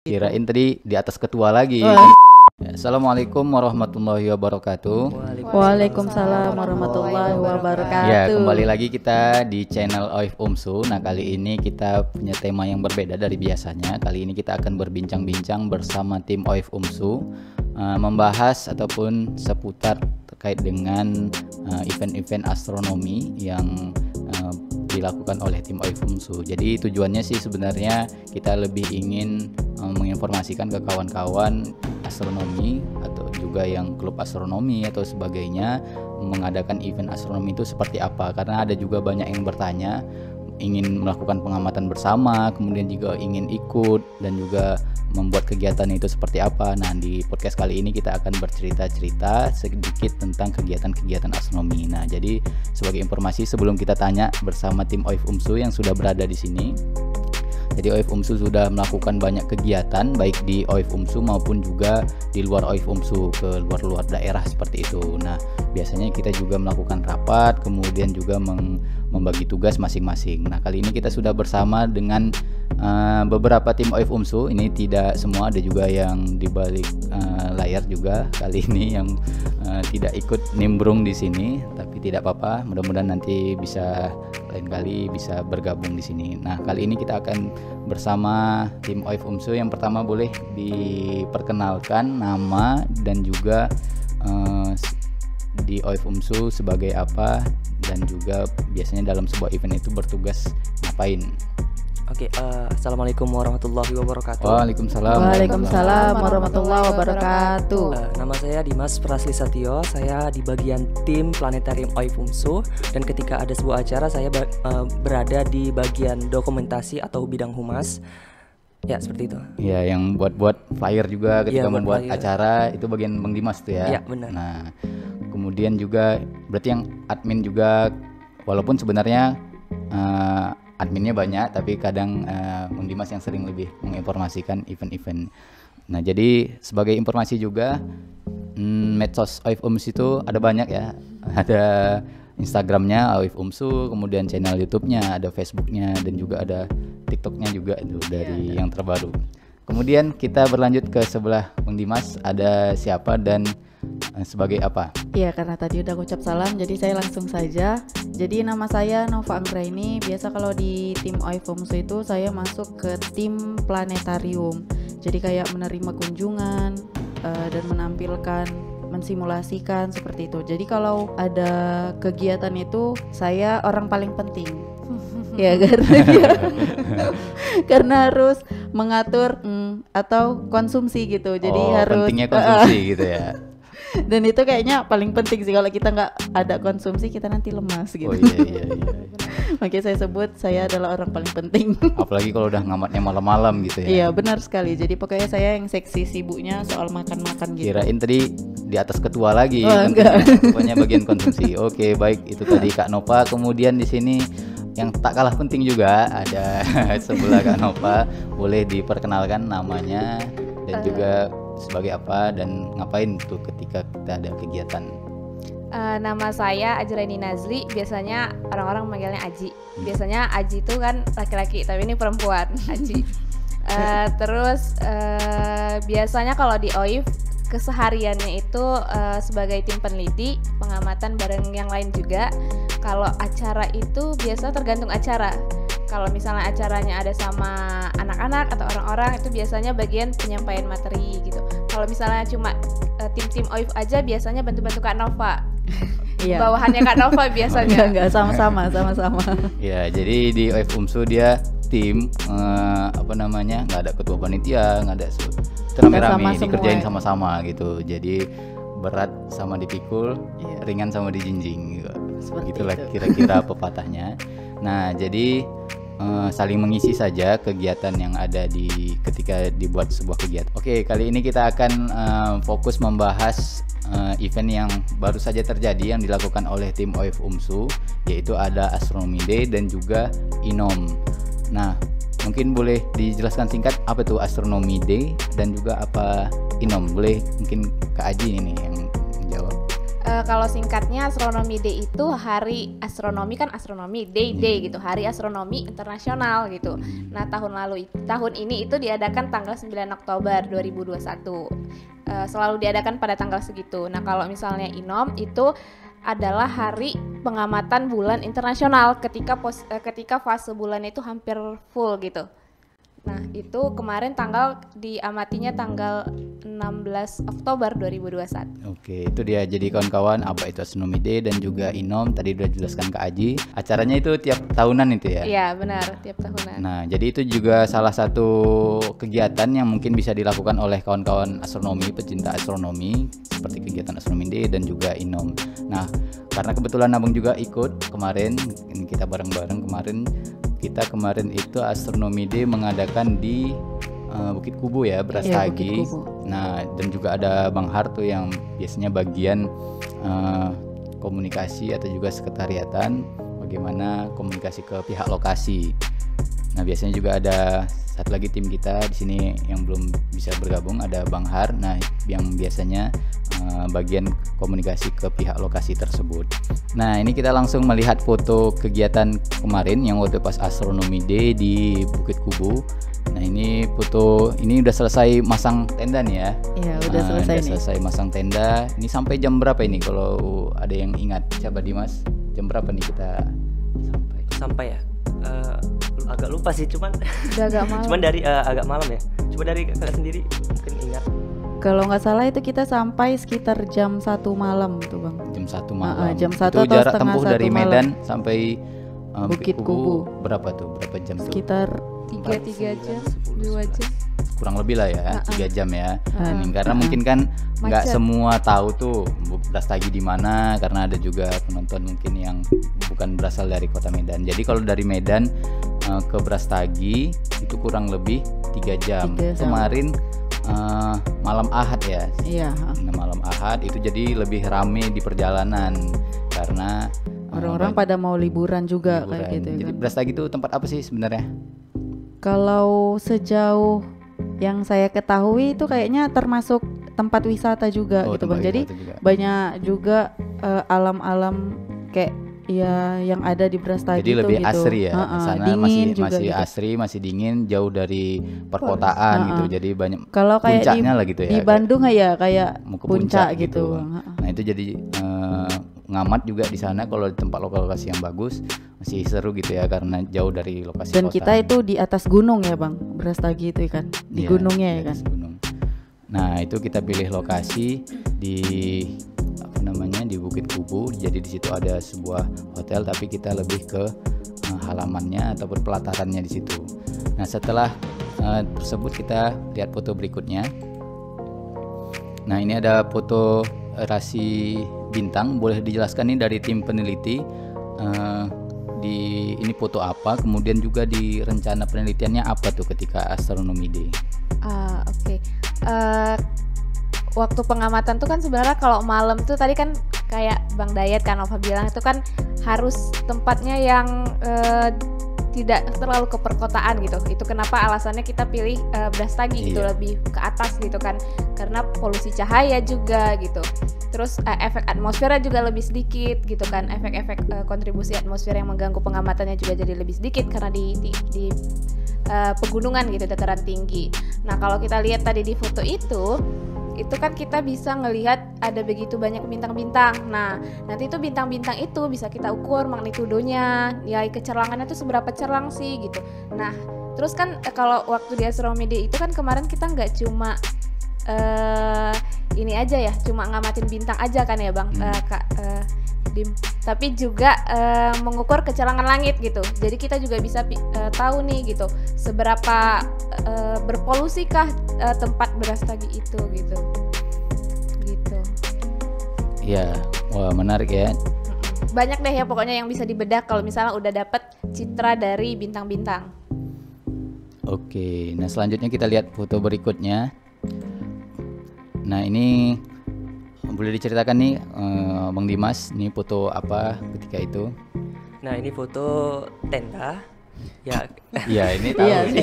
Kirain tadi di atas ketua lagi. Assalamualaikum warahmatullahi wabarakatuh. Waalaikumsalam warahmatullahi wabarakatuh. Ya, kembali lagi kita di channel OIF UMSU. Nah, kali ini kita punya tema yang berbeda dari biasanya. Kali ini kita akan berbincang-bincang bersama tim OIF UMSU, membahas ataupun seputar terkait dengan event-event astronomi yang dilakukan oleh tim OIF UMSU. Jadi tujuannya sih sebenarnya kita lebih ingin menginformasikan ke kawan-kawan astronomi atau juga yang klub astronomi atau sebagainya mengadakan event astronomi itu seperti apa, karena ada juga banyak yang bertanya ingin melakukan pengamatan bersama, kemudian juga ingin ikut dan juga membuat kegiatan itu seperti apa. Nah, di podcast kali ini kita akan bercerita-cerita sedikit tentang kegiatan-kegiatan astronomi. Nah, jadi sebagai informasi sebelum kita tanya bersama tim OIF UMSU yang sudah berada di sini. Jadi OIF UMSU sudah melakukan banyak kegiatan baik di OIF UMSU maupun juga di luar OIF UMSU ke luar-luar daerah seperti itu. Nah, biasanya kita juga melakukan rapat, kemudian juga membagi tugas masing-masing. Nah, kali ini kita sudah bersama dengan beberapa tim OIF UMSU. Ini tidak semua, ada juga yang di balik layar juga kali ini yang tidak ikut nimbrung di sini, tapi tidak apa-apa. Mudah-mudahan nanti bisa lain kali bisa bergabung di sini. Nah, kali ini kita akan bersama tim OIF UMSU. Yang pertama boleh diperkenalkan nama dan juga di OIF UMSU sebagai apa dan juga biasanya dalam sebuah event itu bertugas ngapain. Oke, assalamualaikum warahmatullahi wabarakatuh. Waalaikumsalam warahmatullahi wabarakatuh. Nama saya Dimas Prasli Satyo. Saya di bagian tim Planetarium OIF UMSU, dan ketika ada sebuah acara saya berada di bagian dokumentasi atau bidang humas. Ya, seperti itu. Ya, yang buat flyer juga ketika membuat flyer. Acara itu bagian Bang Dimas tuh ya. Iya, benar. Nah, kemudian juga berarti yang admin juga, walaupun sebenarnya adminnya banyak, tapi kadang Bang Dimas yang sering lebih menginformasikan event-event. Nah, jadi sebagai informasi juga, medsos OIF UMSU itu ada banyak ya. Ada Instagramnya OIF UMSU, kemudian channel YouTube-nya, ada Facebook-nya, dan juga ada TikTok-nya juga itu dari yang terbaru. Kemudian kita berlanjut ke sebelah Bang Dimas, ada siapa dan sebagai apa? Iya, karena tadi udah ngucap salam, jadi saya langsung saja. Jadi nama saya Nova Anggraini. Biasa kalau di tim OIF UMSU itu saya masuk ke tim planetarium. Jadi kayak menerima kunjungan dan menampilkan, mensimulasikan seperti itu. Jadi kalau ada kegiatan itu saya orang paling penting. Ya, karena harus mengatur atau konsumsi gitu. Jadi harus pentingnya konsumsi gitu ya. Dan itu kayaknya paling penting sih, kalau kita nggak ada konsumsi kita nanti lemas gitu. Oh iya. Makanya saya sebut saya adalah orang paling penting. Apalagi kalau udah ngamatnya malam-malam gitu ya. Iya, benar sekali. Jadi pokoknya saya yang seksi sibuknya soal makan-makan gitu. Kirain tadi di atas ketua lagi. Enggak. Pokoknya bagian konsumsi. Oke, baik, itu tadi Kak Nova. Kemudian di sini yang tak kalah penting juga ada sebelah Kak Nova. Boleh diperkenalkan namanya dan juga sebagai apa dan ngapain tuh ketika kita ada kegiatan. Nama saya Ajraini Nazli, biasanya orang-orang manggilnya Aji. Biasanya Aji itu kan laki-laki, tapi ini perempuan, Aji. Terus biasanya kalau di OIF kesehariannya itu sebagai tim peneliti, pengamatan bareng yang lain juga. Kalau acara itu biasa tergantung acara. Kalau misalnya acaranya ada sama anak-anak atau orang-orang, itu biasanya bagian penyampaian materi gitu. Kalau misalnya cuma tim-tim OIF aja, biasanya bantu-bantu Kak Nova. Iya. Bawahannya Kak Nova biasanya. Enggak, sama-sama. Ya, jadi di OIF UMSU dia tim nggak ada ketua panitia, nggak ada rame-rame, dikerjain sama-sama gitu. Jadi berat sama dipikul, ringan sama dijinjing gitu. Itulah kira-kira pepatahnya. Nah, jadi saling mengisi saja kegiatan yang ada ketika dibuat sebuah kegiatan. Oke, kali ini kita akan fokus membahas event yang baru saja terjadi yang dilakukan oleh tim OIF UMSU, yaitu ada Astronomy Day dan juga INOM. Nah, mungkin boleh dijelaskan singkat apa itu Astronomy Day dan juga apa INOM? Boleh mungkin Kak Aji ini yang menjawab. Kalau singkatnya Astronomy Day itu hari astronomi, kan astronomi day gitu, hari astronomi internasional gitu. Nah tahun ini itu diadakan tanggal 9 Oktober 2021. Selalu diadakan pada tanggal segitu. Nah kalau misalnya INOM itu adalah hari pengamatan bulan internasional ketika fase bulan itu hampir full gitu. Nah itu kemarin diamatinya tanggal 16 Oktober 2021. Oke, itu dia. Jadi kawan-kawan, apa itu Astronomy Day dan juga INOM tadi udah jelaskan ke Aji. Acaranya itu tiap tahunan itu ya? Iya benar, tiap tahunan. Nah, jadi itu juga salah satu kegiatan yang mungkin bisa dilakukan oleh kawan-kawan astronomi, pecinta astronomi, seperti kegiatan Astronomy Day dan juga INOM. Nah, karena kebetulan Abang juga ikut kemarin, kita bareng-bareng kemarin itu Astronomy Day mengadakan di Bukit Kubu ya, Brastagi. Nah, dan juga ada Bang Harto yang biasanya bagian komunikasi atau juga sekretariatan, bagaimana komunikasi ke pihak lokasi. Nah, biasanya juga ada satu lagi tim kita di sini yang belum bisa bergabung, ada Bang Har. Nah, yang biasanya bagian komunikasi ke pihak lokasi tersebut. Nah, ini kita langsung melihat foto kegiatan kemarin yang waktu pas Astronomy Day di Bukit Kubu. Nah, ini foto ini udah selesai masang tenda nih ya. Iya, udah selesai masang tenda. Ini sampai jam berapa ini kalau ada yang ingat? Coba Dimas, jam berapa nih kita sampai ya? Agak lupa sih, cuman udah agak malam. Cuman dari agak malam ya. Coba dari kakak sendiri mungkin ingat. Kalau nggak salah itu kita sampai sekitar jam 1 malam tuh Bang. Jam 1 malam. Jam 1 itu atau jarak setengah tempuh 1 dari malam. Medan sampai Bukit Kubu. Berapa tuh? Berapa jam tuh? Sekitar 3 jam, 2 jam. Kurang lebih lah ya, 3 jam ya. Karena Macet. mungkin kan nggak semua tahu tuh Brastagi di mana, karena ada juga penonton mungkin yang bukan berasal dari kota Medan. Jadi kalau dari Medan ke Brastagi itu kurang lebih 3 jam. Kemarin malam Ahad ya. Iya. Nah, malam Ahad itu jadi lebih rame di perjalanan karena orang-orang pada mau liburan juga kayak gitu. Jadi kan. Brastagi itu tempat apa sih sebenarnya? Kalau sejauh yang saya ketahui itu kayaknya termasuk tempat wisata juga gitu Bang. Jadi banyak juga alam-alam kayak ya yang ada di Brastagi. Jadi lebih gitu. asri ya. Sana masih gitu. asri, masih dingin, jauh dari perkotaan gitu. Jadi banyak kalau kayak puncaknya lah gitu ya. Di Bandung ya kayak mau ke puncak gitu. Nah, itu jadi ngamat juga di sana kalau di tempat lokasi yang bagus, masih seru gitu ya karena jauh dari lokasi dan kota. Kita itu di atas gunung ya Bang, Brastagi itu kan di gunungnya ya kan. Gunung. Nah itu kita pilih lokasi di di Bukit Kubu. Jadi di situ ada sebuah hotel tapi kita lebih ke halamannya ataupun pelatarannya di situ. Nah setelah tersebut kita lihat foto berikutnya. Nah ini ada foto rasi bintang, boleh dijelaskan nih dari tim peneliti ini foto apa, kemudian juga di rencana penelitiannya apa tuh ketika Astronomy Day? Oke. Waktu pengamatan tuh kan sebenarnya kalau malam tuh tadi kan kayak Bang Dayat kan Nova bilang itu kan harus tempatnya yang tidak terlalu ke perkotaan gitu. Itu kenapa alasannya kita pilih Brastagi gitu, lebih ke atas gitu kan, karena polusi cahaya juga gitu. Terus efek atmosfernya juga lebih sedikit gitu kan, efek-efek kontribusi atmosfer yang mengganggu pengamatannya juga jadi lebih sedikit karena di pegunungan gitu, dataran tinggi. Nah kalau kita lihat tadi di foto itu kan kita bisa ngelihat ada begitu banyak bintang-bintang. Nah, nanti itu bintang-bintang itu bisa kita ukur magnitudonya, nilai kecerlangannya itu seberapa cerlang sih gitu. Nah, terus kan kalau waktu di Astronomy Day itu kan kemarin kita nggak cuma ini aja ya, cuma ngamatin bintang aja kan ya Bang, Kak Dim, tapi juga mengukur kecerlangan langit gitu. Jadi kita juga bisa tahu nih gitu seberapa berpolusikah tempat Brastagi itu gitu. Iya, wah menarik ya. Banyak deh ya pokoknya yang bisa dibedah kalau misalnya udah dapet citra dari bintang-bintang. Oke, nah selanjutnya kita lihat foto berikutnya. Nah ini boleh diceritakan nih Bang Dimas, ini foto apa ketika itu? Nah ini foto tenda. Ya. Iya ini tahu sih.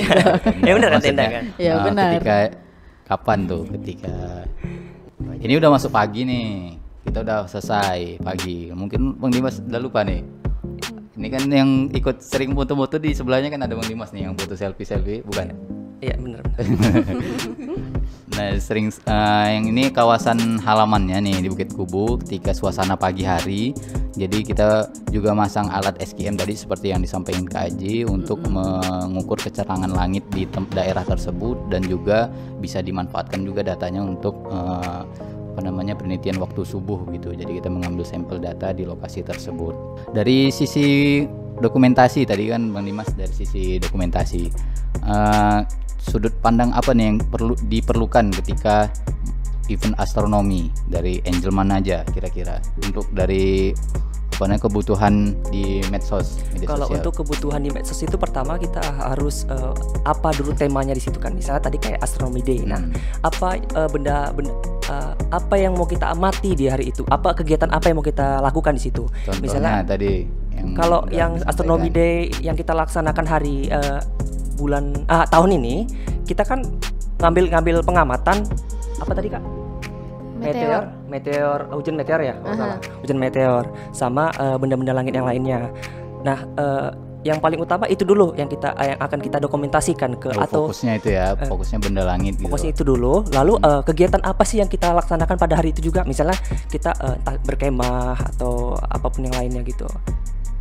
Ya benar kan tenda kan? Iya benar. Ketika kapan tuh? Ketika ini udah masuk pagi nih. kita udah selesai pagi. Mungkin Bang Dimas udah lupa nih. Ini kan yang ikut sering foto-foto di sebelahnya kan ada Bang Dimas nih yang foto selfie, bukan? Iya benar. Nah sering yang ini kawasan halamannya nih di Bukit Kubu ketika suasana pagi hari. Jadi kita juga masang alat SQM tadi seperti yang disampaikan Kak Aji untuk mengukur kecerangan langit di daerah tersebut dan juga bisa dimanfaatkan juga datanya untuk penelitian waktu subuh gitu. Jadi kita mengambil sampel data di lokasi tersebut. Dari sisi dokumentasi tadi kan Bang Dimas, dari sisi dokumentasi sudut pandang apa nih yang diperlukan ketika event astronomi dari Angel mana aja kira-kira untuk dari kebutuhan di medsos media Kalau sosial. untuk kebutuhan di medsos itu pertama kita harus apa dulu temanya di situ kan. Misalnya tadi kayak Astronomy Day. Nah, apa apa yang mau kita amati di hari itu? Apa kegiatan apa yang mau kita lakukan di situ? Contohnya Misalnya tadi kalau yang Astronomy Day yang kita laksanakan hari tahun ini, kita kan ngambil pengamatan apa tadi Kak? Meteor, hujan meteor ya, kalau salah. Hujan meteor sama benda-benda langit yang lainnya. Nah, yang paling utama itu dulu yang akan kita dokumentasikan atau fokusnya itu ya, fokusnya benda langit gitu. Fokusnya itu dulu, lalu kegiatan apa sih yang kita laksanakan pada hari itu juga? Misalnya kita entah berkemah atau apapun yang lainnya gitu.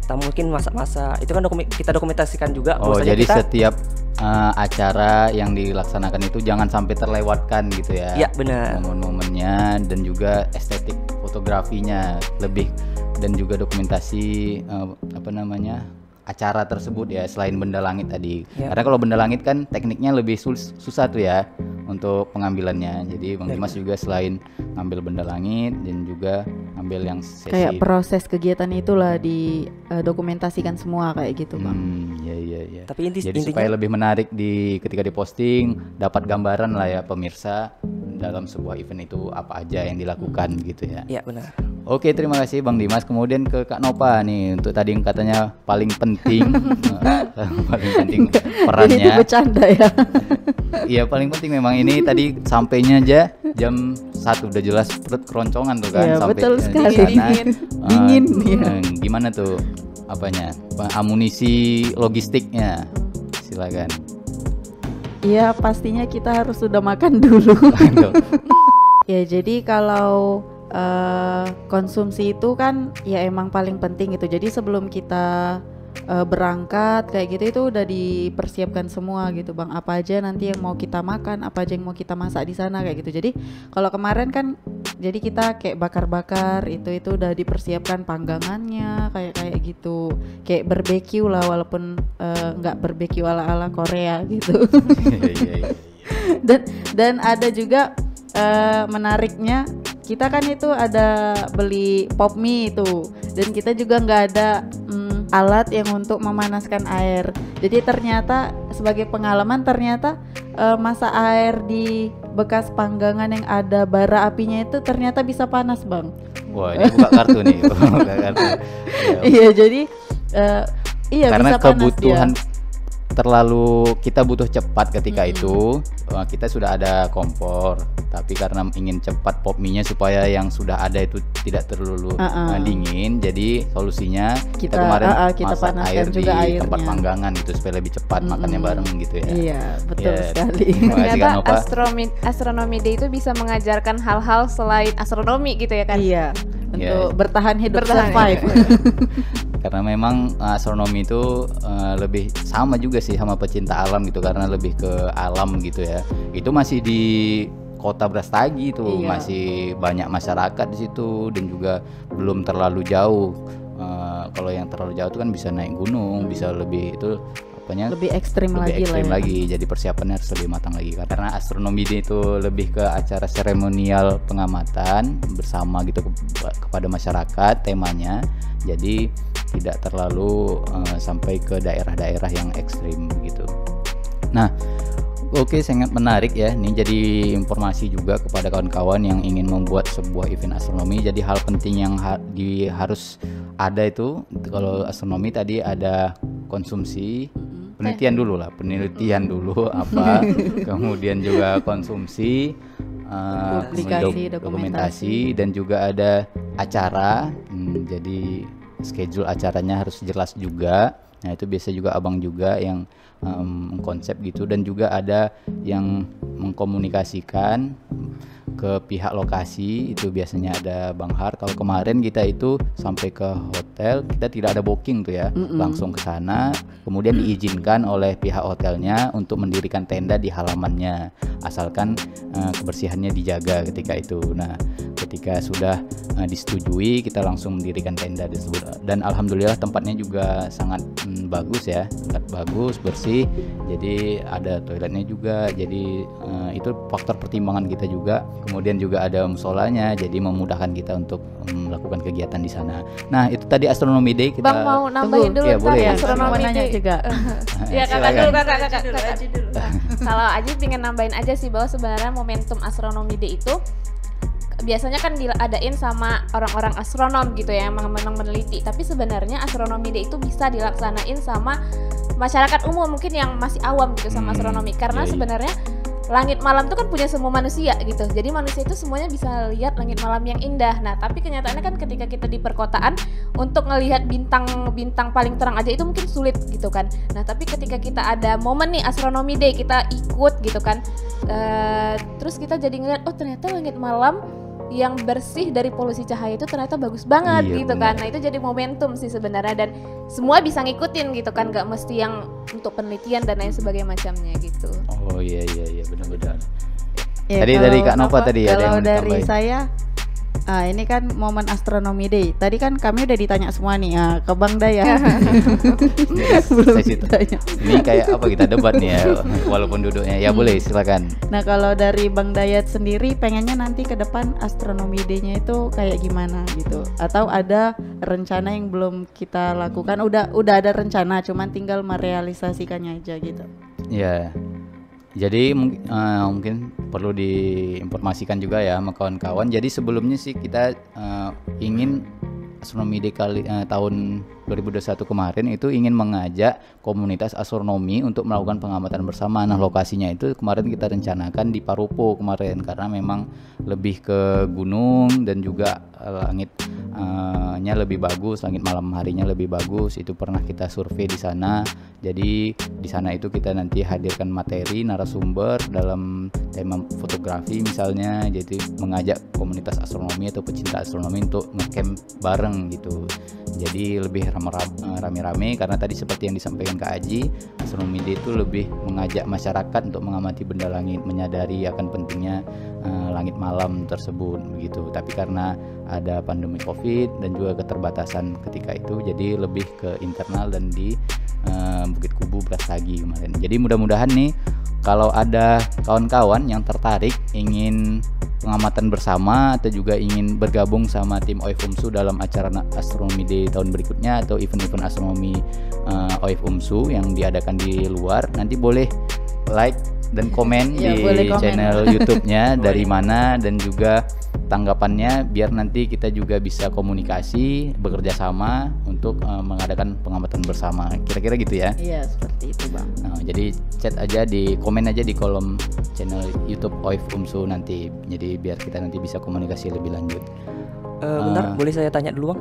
Kita mungkin masak-masak, itu kan kita dokumentasikan juga. Oh, jadi setiap acara yang dilaksanakan itu jangan sampai terlewatkan gitu ya. Iya, benar. Momen-momennya dan juga estetik fotografinya lebih, dan juga dokumentasi acara tersebut ya, selain benda langit tadi. Ya. Karena kalau benda langit kan tekniknya lebih susah tuh ya untuk pengambilannya. Jadi Bang Dimas juga selain ngambil benda langit dan juga ngambil yang sesi Kayak proses kegiatan itulah dokumentasikan semua kayak gitu Bang. Iya. Tapi Jadi intinya supaya lebih menarik ketika diposting, dapat gambaran lah ya pemirsa dalam sebuah event itu apa aja yang dilakukan gitu ya. Iya, benar. Oke, terima kasih Bang Dimas. Kemudian ke Kak Nova nih untuk tadi yang katanya paling penting paling penting perannya. Jadi itu bercanda ya. Iya, paling penting memang ini tadi sampainya aja jam 1 udah jelas perut keroncongan tuh kan. Iya, sampai betul di sekali. sana. Dingin ya. Gimana tuh amunisi logistiknya? Silakan. Iya, pastinya kita harus sudah makan dulu. Ya, jadi kalau konsumsi itu kan ya emang paling penting gitu. Jadi sebelum kita berangkat kayak gitu itu udah dipersiapkan semua gitu Bang. Apa aja nanti yang mau kita makan, apa aja yang mau kita masak di sana kayak gitu. Jadi kalau kemarin kan jadi kita kayak bakar-bakar itu udah dipersiapkan panggangannya kayak gitu. Kayak barbecue lah, walaupun nggak barbecue ala-ala Korea gitu. Iya. Dan ada juga menariknya, kita kan itu ada beli pop mie itu, dan kita juga nggak ada alat yang untuk memanaskan air. Jadi ternyata sebagai pengalaman ternyata masak air di bekas panggangan yang ada bara apinya itu ternyata bisa panas Bang. Wah, ini buka kartu nih. Buka kartu. Iya, jadi karena bisa panas kebutuhan dia. Terlalu kita butuh cepat ketika itu, kita sudah ada kompor, tapi karena ingin cepat pop mie-nya supaya yang sudah ada itu tidak terlalu dingin, jadi solusinya kita kemarin kita masak air di juga tempat airnya. panggangan gitu supaya lebih cepat makannya bareng gitu ya. Iya, betul sekali. Terima kasih Kak Ternyata Nova. Astronomy Day itu bisa mengajarkan hal-hal selain astronomi gitu ya kan? Iya, untuk bertahan hidup, Bertahan survive. Karena memang astronomi itu lebih sama juga sih sama pecinta alam gitu, karena lebih ke alam gitu ya. Itu masih di Kota Brastagi tuh, Iya. masih banyak masyarakat di situ dan juga belum terlalu jauh. Kalau yang terlalu jauh itu kan bisa naik gunung, bisa lebih itu Lebih ekstrim lebih lagi ekstrim lah. lagi. Jadi persiapannya harus lebih matang lagi karena astronomi itu lebih ke acara seremonial pengamatan bersama gitu kepada masyarakat temanya. Jadi tidak terlalu sampai ke daerah-daerah yang ekstrim gitu. Nah, oke, sangat menarik ya. Ini jadi informasi juga kepada kawan-kawan yang ingin membuat sebuah event astronomi. Jadi hal penting yang harus ada itu, kalau astronomi tadi ada konsumsi, penelitian dulu apa, kemudian juga konsumsi, Publikasi, dokumentasi, dan juga ada acara. Jadi schedule acaranya harus jelas juga. Nah itu biasa juga abang juga yang konsep gitu, dan juga ada yang mengkomunikasikan ke pihak lokasi, itu biasanya ada Bang Har. Kalau kemarin kita itu sampai ke hotel, kita tidak ada booking tuh ya, langsung ke sana, kemudian diizinkan oleh pihak hotelnya untuk mendirikan tenda di halamannya, asalkan kebersihannya dijaga ketika itu. Nah ketika sudah disetujui, kita langsung mendirikan tenda tersebut, dan alhamdulillah tempatnya juga sangat bagus ya, sangat bagus, bersih, jadi ada toiletnya juga, jadi itu faktor pertimbangan kita juga. Kemudian juga ada musolanya, jadi memudahkan kita untuk melakukan kegiatan di sana. Nah itu tadi Astronomy Day kita. Bang mau nambahin dulu ya, boleh. Astronomy nanya Day juga. Ya kakak dulu, kakak dulu. Kalau Aji pengen nambahin aja sih bahwa sebenarnya momentum Astronomy Day itu biasanya kan diadain sama orang-orang astronom gitu ya, yang memang meneliti. Tapi sebenarnya Astronomy Day itu bisa dilaksanain sama masyarakat umum mungkin yang masih awam gitu sama astronomi, karena sebenarnya langit malam itu kan punya semua manusia gitu. Jadi manusia itu semuanya bisa lihat langit malam yang indah. Nah, tapi kenyataannya kan ketika kita di perkotaan untuk ngelihat bintang-bintang paling terang aja itu mungkin sulit gitu kan. Nah, tapi ketika kita ada momen nih Astronomy Day, kita ikut gitu kan. Terus kita jadi ngeliat, oh ternyata langit malam yang bersih dari polusi cahaya itu ternyata bagus banget gitu kan. Nah itu jadi momentum sih sebenarnya, dan semua bisa ngikutin gitu kan, gak mesti yang untuk penelitian dan lain sebagainya macamnya gitu. Oh iya benar-benar. Ya, Tadi dari Kak Nova tadi ada kalau yang dari ditambahin. saya, ini kan momen Astronomy Day. Tadi kan kami udah ditanya semua nih, ke Bang Daya. Belum ditanya. Ini kayak apa, kita debat nih ya, walaupun duduknya. Ya boleh, silakan. Nah kalau dari Bang Dayat sendiri pengennya nanti ke depan Astronomy Day-nya itu kayak gimana gitu? Atau ada rencana yang belum kita lakukan? Udah ada rencana, cuman tinggal merealisasikannya aja gitu. Ya, jadi mungkin perlu diinformasikan juga ya sama kawan-kawan. Jadi sebelumnya sih kita ingin Astronomy Day tahun 2021 kemarin itu ingin mengajak komunitas astronomi untuk melakukan pengamatan bersama. Nah lokasinya itu kemarin kita rencanakan di Paropo kemarin, karena memang lebih ke gunung dan juga langitnya lebih bagus, langit malam harinya lebih bagus. Itu pernah kita survei di sana. Jadi di sana itu kita nanti hadirkan materi narasumber dalam tema fotografi misalnya, jadi mengajak komunitas astronomi atau pecinta astronomi untuk ngecamp bareng gitu. Jadi lebih rame-rame, karena tadi seperti yang disampaikan Kak Aji, Astronomy Day itu lebih mengajak masyarakat untuk mengamati benda langit, menyadari akan pentingnya langit malam tersebut begitu. Tapi karena ada pandemi Covid dan juga keterbatasan ketika itu, jadi lebih ke internal dan di Bukit Kubu Brastagi kemarin. Jadi mudah-mudahan nih kalau ada kawan-kawan yang tertarik ingin pengamatan bersama atau juga ingin bergabung sama tim OIF-UMSU dalam acara Astronomy Day tahun berikutnya atau event-event astronomi OIF-UMSU yang diadakan di luar, nanti boleh like dan komen Ya, di boleh komen. channel YouTube-nya dari mana, dan juga tanggapannya biar nanti kita juga bisa komunikasi bekerja sama untuk mengadakan pengamatan bersama. Kira-kira gitu ya. Iya seperti itu Bang. Nah, jadi chat aja komen aja di kolom channel YouTube OIF-UMSU nanti. Jadi biar kita nanti bisa komunikasi lebih lanjut. Bentar, boleh saya tanya dulu Bang?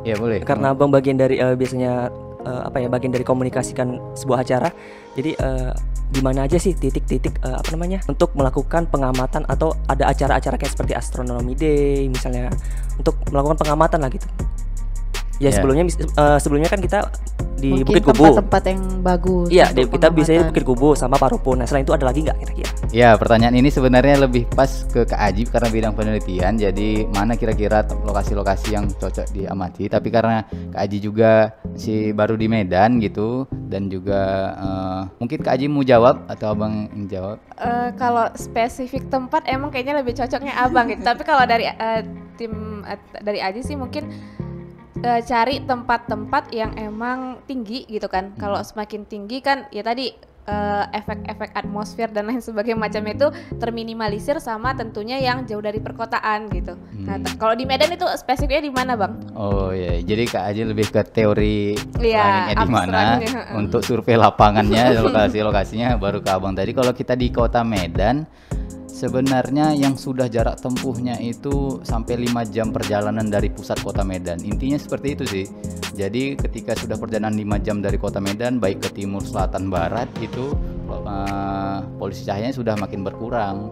Ya boleh. Karena Bang bagian dari biasanya bagian dari komunikasikan sebuah acara. Jadi di mana aja sih titik-titik untuk melakukan pengamatan, atau ada acara-acara kayak seperti Astronomy Day misalnya untuk melakukan pengamatan lah gitu. Ya sebelumnya kan kita di Mungkin Bukit Kubu. tempat-tempat yang bagus. Iya, untuk kita biasanya pengamatan. Bukit Kubu sama Paropo. Nah, selain itu ada lagi nggak kira-kira? Ya, pertanyaan ini sebenarnya lebih pas ke Kak Aji karena bidang penelitian. Jadi mana kira-kira lokasi-lokasi yang cocok diamati. Tapi karena Kak Aji juga baru di Medan gitu, dan juga mungkin Kak Aji mau jawab atau abang yang jawab? Kalau spesifik tempat emang kayaknya lebih cocoknya abang gitu. Tapi kalau dari tim dari Aji sih mungkin cari tempat-tempat yang emang tinggi gitu kan. Kalau semakin tinggi kan ya tadi efek-efek atmosfer dan lain sebagainya macamnya itu terminimalisir, sama tentunya yang jauh dari perkotaan gitu. Nah, kalau di Medan itu spesifiknya di mana, Bang? Oh ya, jadi Kak Aji lebih ke teori Iya, langitnya di mana abstraknya. untuk survei lapangannya, lokasi-lokasinya baru ke abang tadi. Kalau kita di Kota Medan, sebenarnya yang sudah jarak tempuhnya itu sampai 5 jam perjalanan dari pusat kota Medan. Intinya seperti itu sih. Jadi ketika sudah perjalanan 5 jam dari kota Medan, baik ke timur, selatan, barat, itu polusi cahayanya sudah makin berkurang.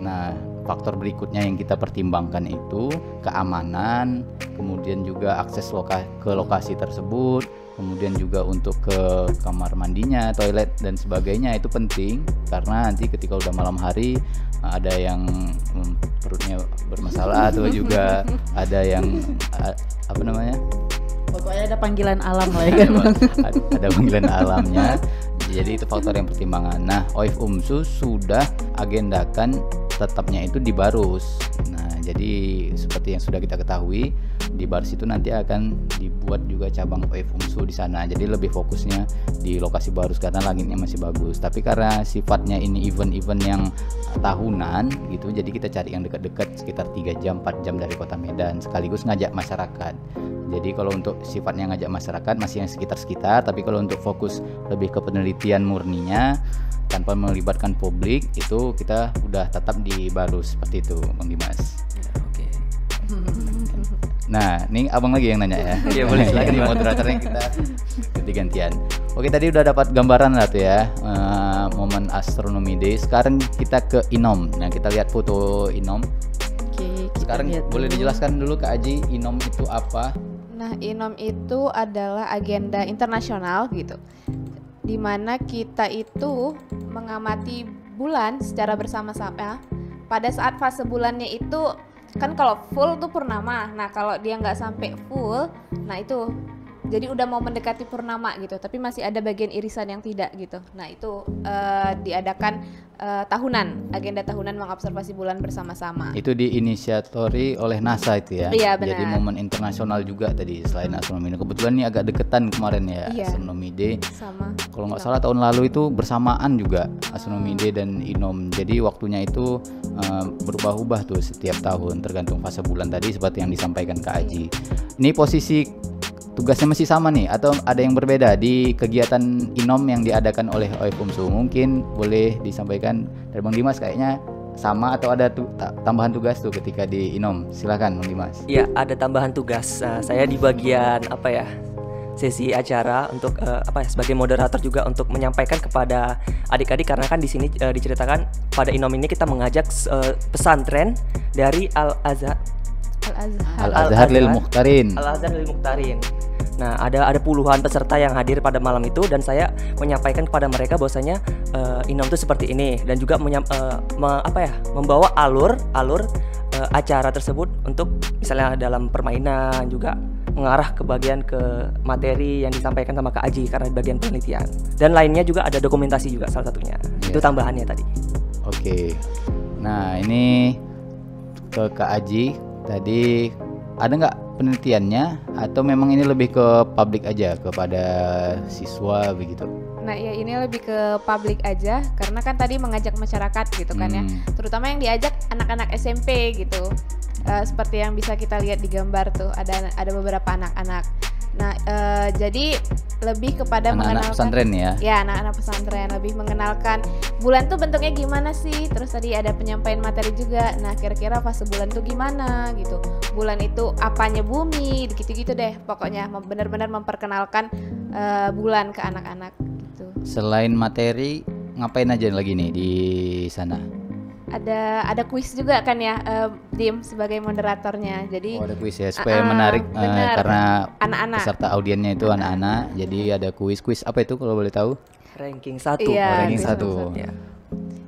Nah, faktor berikutnya yang kita pertimbangkan itu keamanan, kemudian juga akses ke lokasi tersebut, kemudian juga untuk ke kamar mandinya, toilet dan sebagainya. Itu penting karena nanti ketika udah malam hari ada yang perutnya bermasalah atau juga ada yang apa namanya, pokoknya ada panggilan alam lah ya kan Bang. ada panggilan alamnya. Jadi itu faktor yang pertimbangan. Nah, OIF UMSU sudah agendakan tetapnya itu di Barus. Nah, jadi seperti yang sudah kita ketahui, di Barus itu nanti akan dibuat juga cabang OIF UMSU di sana. Jadi lebih fokusnya di lokasi Barus karena langitnya masih bagus. Tapi karena sifatnya ini event-event yang tahunan gitu, jadi kita cari yang dekat-dekat sekitar 3 jam 4 jam dari kota Medan, sekaligus ngajak masyarakat. Jadi kalau untuk sifatnya ngajak masyarakat masih yang sekitar-sekitar, tapi kalau untuk fokus lebih ke penelitian murninya tanpa melibatkan publik, itu kita udah tetap di Barus seperti itu, Bang Dimas. Oke. Nah, ini abang lagi yang nanya ya. Iya, boleh, silakan, Ini Bang. moderatornya kita ganti-gantian. Oke, tadi udah dapat gambaran lah tuh ya, momen Astronomy Day. Sekarang kita ke Inom. Nah, kita lihat foto Inom. Oke, kita Sekarang lihat boleh dulu. dijelaskan dulu Kak Aji, Inom itu apa? Nah, Inom itu adalah agenda internasional gitu, di mana kita itu mengamati bulan secara bersama-sama. Pada saat fase bulannya itu kan kalau full tuh purnama. Nah, kalau dia nggak sampai full, nah itu jadi udah mau mendekati purnama gitu, tapi masih ada bagian irisan yang tidak gitu. Nah, itu diadakan tahunan, agenda tahunan mengobservasi bulan bersama-sama. Itu diinisiatori oleh NASA itu ya. Iya, benar. Jadi momen internasional juga tadi selain astronomi. Kebetulan ini agak deketan kemarin ya, Iya. Astronomy Day. Sama. Kalau nggak salah tahun lalu itu bersamaan juga Astronomy Day dan Inom. Jadi waktunya itu berubah-ubah tuh setiap tahun tergantung fase bulan tadi seperti yang disampaikan Kak Aji. Ini posisi tugasnya masih sama nih atau ada yang berbeda di kegiatan Inom yang diadakan oleh OIF UMSU? Mungkin boleh disampaikan dari Bang Dimas, kayaknya sama atau ada tambahan tugas tuh ketika di Inom. Silakan Bang Dimas. Iya, ada tambahan tugas. Saya di bagian apa ya? Sesi acara untuk sebagai moderator juga untuk menyampaikan kepada adik-adik, karena kan di sini diceritakan pada Inom ini kita mengajak pesantren dari Al-Azhar Al-Azhar Lil Mukhtarin. Al-Azhar Lil Mukhtarin. Nah, ada puluhan peserta yang hadir pada malam itu, dan saya menyampaikan kepada mereka bahwasanya Inom itu seperti ini, dan juga membawa alur acara tersebut untuk misalnya dalam permainan, juga mengarah ke bagian ke materi yang disampaikan sama Kak Aji karena di bagian penelitian, dan lainnya juga ada dokumentasi juga salah satunya. Itu tambahannya tadi. Oke. Nah, ini ke Kak Aji tadi, ada nggak penelitiannya atau memang ini lebih ke publik aja kepada siswa begitu? Nah, ya ini lebih ke publik aja karena kan tadi mengajak masyarakat gitu kan ya. Terutama yang diajak anak-anak SMP gitu. Seperti yang bisa kita lihat di gambar tuh, ada beberapa anak-anak. Nah, jadi lebih kepada anak-anak mengenalkan pesantren ya. Ya, anak-anak pesantren lebih mengenalkan bulan tuh bentuknya gimana sih. Terus tadi ada penyampaian materi juga. Nah, kira-kira fase bulan tuh gimana gitu. Bulan itu apanya bumi, gitu-gitu deh. Pokoknya benar-benar memperkenalkan bulan ke anak-anak gitu. Selain materi, ngapain aja lagi nih di sana? Ada kuis juga kan ya, Dim sebagai moderatornya. Jadi ada kuis ya supaya menarik karena anak-anak. peserta audiennya itu anak-anak. Jadi ada kuis apa itu kalau boleh tahu? Ranking 1. Iya, Ranking kuis 1. Ya.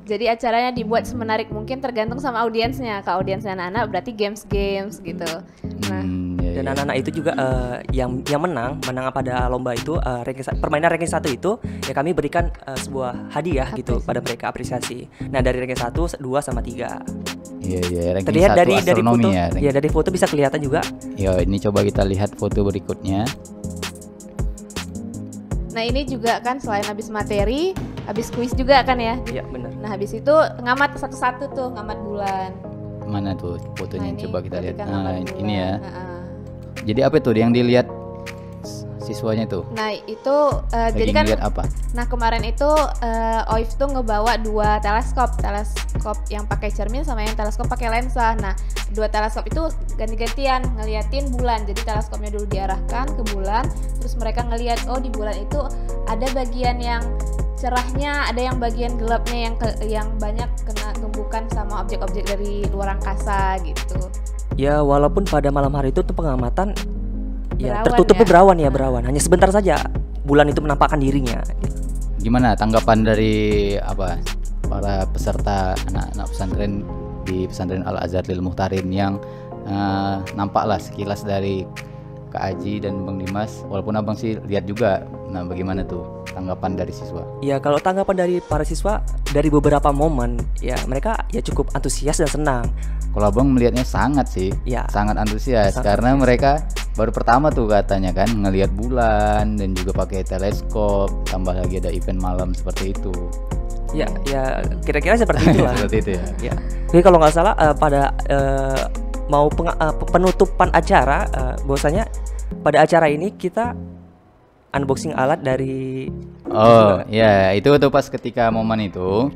Jadi acaranya dibuat semenarik mungkin tergantung sama audiensnya. Kalau audiensnya anak-anak berarti games gitu. Nah, Ya, Dan anak-anak itu juga yang menang pada lomba itu permainan ranking 1 itu ya kami berikan sebuah hadiah gitu pada mereka, apresiasi. Nah, dari ranking 1, 2 sama 3. Iya, ranking Terlihat 1 dari astronomi foto. ya. Ya, dari foto bisa kelihatan juga. Ya, ini coba kita lihat foto berikutnya. nah ini juga kan selain habis materi, habis kuis juga kan ya. Iya, benar. Nah, habis itu ngamat satu-satu tuh, ngamat bulan. Mana tuh fotonya? Nah, ini Coba kita lihat. ketika Nah, ngamat ini ya. bulan. Jadi apa tuh yang dilihat siswanya tuh? Nah itu Lagi jadi kan, ngeliat apa? nah kemarin itu OIF tuh ngebawa 2 teleskop yang pakai cermin sama yang teleskop pakai lensa. Nah 2 teleskop itu ganti-gantian ngeliatin bulan. Jadi teleskopnya dulu diarahkan ke bulan, terus mereka ngeliat oh di bulan itu ada bagian yang cerahnya, ada yang bagian gelapnya yang banyak kena tumbukan sama objek-objek dari luar angkasa gitu. Ya walaupun pada malam hari itu tuh pengamatan ya Berawan tertutup ya? berawan ya, berawan. Hanya sebentar saja bulan itu menampakkan dirinya. Gimana tanggapan dari para peserta anak-anak pesantren di pesantren Al Azhar Lil Muhtarin yang nampaklah sekilas dari Kak Aji dan Bang Dimas, walaupun abang sih lihat juga. Nah bagaimana tuh tanggapan dari siswa? Ya kalau tanggapan dari para siswa dari beberapa momen ya mereka ya cukup antusias dan senang. Kalau abang melihatnya sangat sih, Ya. sangat antusias Sangat karena antusias. mereka baru pertama tuh katanya kan ngelihat bulan dan juga pakai teleskop, tambah lagi ada event malam seperti itu. Ya kira-kira seperti itulah. Seperti itu ya. Ya. Jadi kalau nggak salah pada mau penutupan acara bahwasanya pada acara ini kita unboxing alat dari Oh ya, itu tuh pas ketika momen itu.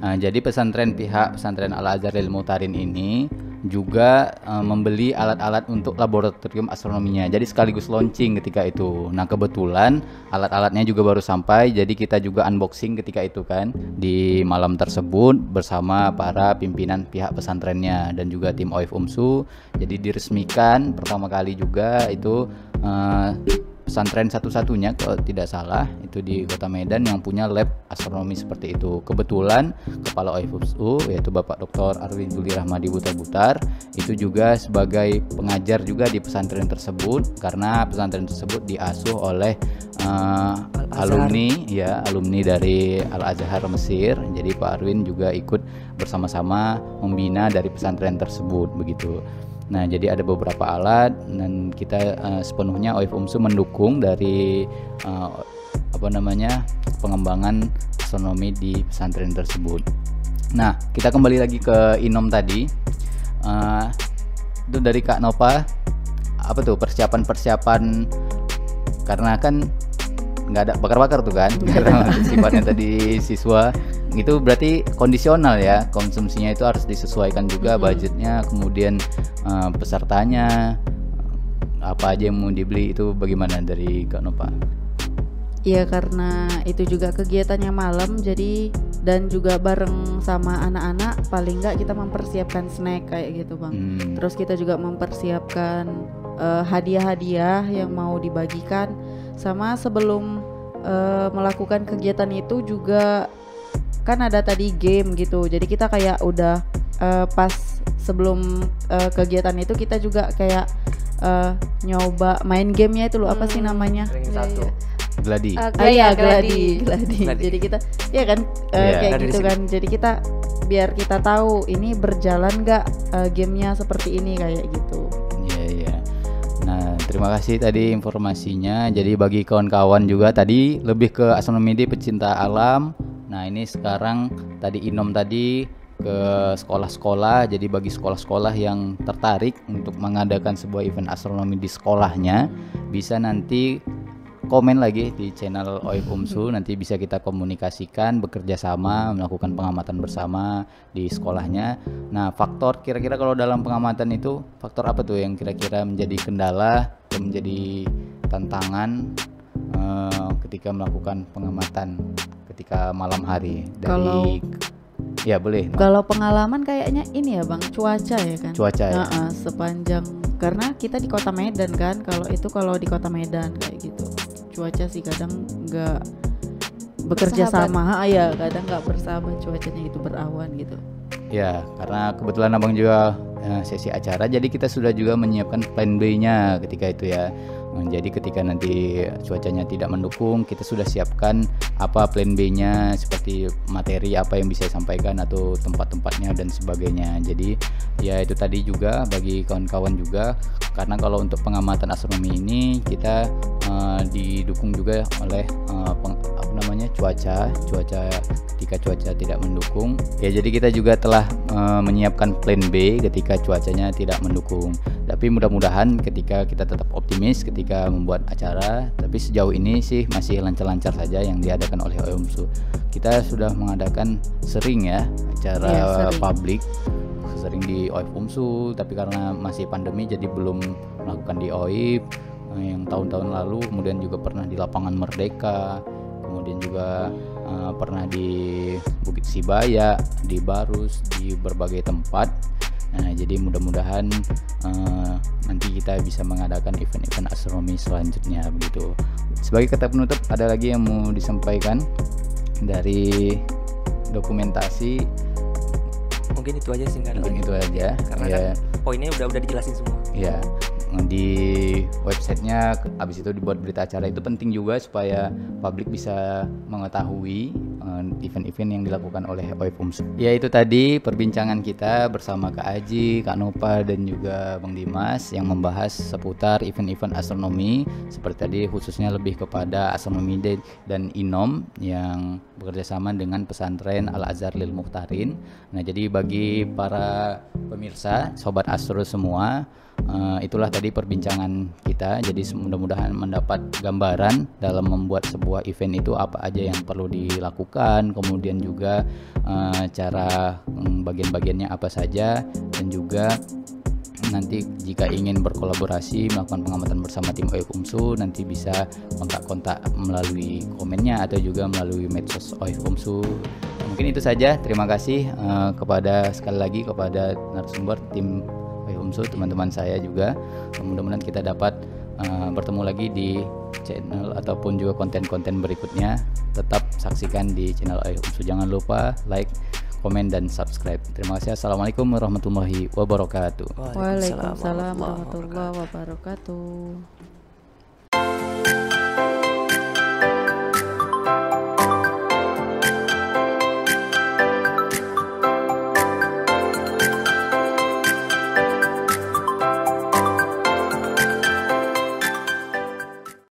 Jadi pihak pesantren Al Azhar Lil Muhtarin ini juga membeli alat-alat untuk laboratorium astronominya. Jadi sekaligus launching ketika itu. Nah kebetulan alat-alatnya juga baru sampai, jadi kita juga unboxing ketika itu kan di malam tersebut bersama para pimpinan pihak pesantrennya dan juga tim OIF UMSU. Jadi diresmikan pertama kali juga itu pesantren satu-satunya kalau tidak salah itu di Kota Medan yang punya lab astronomi seperti itu. Kebetulan Kepala OIF UMSU yaitu Bapak Dr. Arwin Zuli Rahmadi Butar-Butar itu juga sebagai pengajar juga di pesantren tersebut, karena pesantren tersebut diasuh oleh alumni dari Al Azhar Mesir. Jadi Pak Arwin juga ikut bersama-sama membina dari pesantren tersebut begitu. Nah, jadi ada beberapa alat dan kita sepenuhnya OIF UMSU mendukung dari pengembangan astronomi di pesantren tersebut. Nah, kita kembali lagi ke Inom tadi. Itu dari Kak Nova, apa tuh persiapan karena kan nggak ada bakar-bakar tuh kan karena sifatnya tadi siswa itu berarti kondisional ya, konsumsinya itu harus disesuaikan juga budgetnya, kemudian pesertanya apa aja yang mau dibeli itu bagaimana dari Kak Nova? Iya, karena itu juga kegiatannya malam, jadi dan juga bareng sama anak-anak, paling nggak kita mempersiapkan snack kayak gitu Bang. Terus kita juga mempersiapkan hadiah-hadiah yang mau dibagikan, sama sebelum melakukan kegiatan itu juga kan ada tadi game gitu, jadi kita kayak udah pas sebelum kegiatan itu kita juga kayak nyoba main gamenya itu loh, apa sih namanya? ranking 1. Gladi. Gladi. Jadi kita ya kan kayak dari gitu sini. kan. Jadi kita biar kita tahu ini berjalan nggak gamenya seperti ini kayak gitu. Iya. Nah, terima kasih tadi informasinya. Jadi bagi kawan-kawan juga tadi lebih ke astronomi di pecinta alam. Nah, ini sekarang tadi Inom tadi ke sekolah-sekolah. Jadi bagi sekolah-sekolah yang tertarik untuk mengadakan sebuah event astronomi di sekolahnya, bisa nanti komen lagi di channel OIF UMSU, nanti bisa kita komunikasikan, bekerja sama, melakukan pengamatan bersama di sekolahnya. Nah, faktor kira-kira kalau dalam pengamatan itu faktor apa tuh yang kira-kira menjadi kendala atau menjadi tantangan ketika melakukan pengamatan ketika malam hari dari ya boleh. Kalau pengalaman kayaknya ini ya Bang, cuaca ya kan. Cuaca ya. Sepanjang karena kita di Kota Medan kan, kalau di Kota Medan kayak gitu. Cuaca sih kadang nggak bekerja sama, ya kadang nggak bersahabat, cuacanya itu berawan gitu. Ya, karena kebetulan abang juga sesi acara, jadi kita sudah juga menyiapkan plan B-nya ketika itu ya. Jadi ketika nanti cuacanya tidak mendukung, kita sudah siapkan apa plan B-nya, seperti materi apa yang bisa disampaikan atau tempat-tempatnya dan sebagainya. Jadi ya itu tadi juga bagi kawan-kawan juga, karena kalau untuk pengamatan astronomi ini kita didukung juga oleh cuaca ketika cuaca tidak mendukung ya. Jadi kita juga telah menyiapkan plan B ketika cuacanya tidak mendukung. Tapi mudah-mudahan ketika kita tetap optimis ketika membuat acara. Tapi sejauh ini sih masih lancar-lancar saja yang diadakan oleh OIFUMSU. Kita sudah mengadakan sering ya acara publik, sering di OIFUMSU, tapi karena masih pandemi jadi belum melakukan di OIF yang tahun-tahun lalu. Kemudian juga pernah di Lapangan Merdeka, kemudian juga pernah di Bukit Sibaya, di Barus, di berbagai tempat. Nah, jadi mudah-mudahan nanti kita bisa mengadakan event-event astronomi selanjutnya begitu. Sebagai kata penutup, ada lagi yang mau disampaikan dari dokumentasi? Mungkin itu aja sih, Mungkin itu aja. Karena ya, kan poinnya udah dijelasin semua. ya di websitenya habis itu dibuat berita acara. Itu penting juga supaya publik bisa mengetahui event-event yang dilakukan oleh OIFUMSU. Ya, itu tadi perbincangan kita bersama Kak Aji, Kak Nova, dan juga Bang Dimas yang membahas seputar event-event astronomi seperti tadi, khususnya lebih kepada astronomi dan INOM yang bekerja sama dengan pesantren Al-Azhar Lil Mukhtarin. Nah, jadi bagi para pemirsa, sobat astro semua, itulah tadi perbincangan kita. Jadi mudah-mudahan mendapat gambaran dalam membuat sebuah event itu apa aja yang perlu dilakukan, kemudian juga cara bagian-bagiannya apa saja, dan juga nanti jika ingin berkolaborasi melakukan pengamatan bersama tim OIFUMSU nanti bisa kontak-kontak melalui komennya atau juga melalui medsos OIFUMSU. Mungkin itu saja. Terima kasih kepada sekali lagi kepada narasumber tim OIFUMSU, teman-teman saya juga. Mudah-mudahan kita dapat bertemu lagi di channel ataupun juga konten-konten berikutnya. Tetap saksikan di channel OIFUMSU. Jangan lupa like, komen, dan subscribe. Terima kasih. Assalamualaikum warahmatullahi wabarakatuh. Waalaikumsalam warahmatullahi wabarakatuh.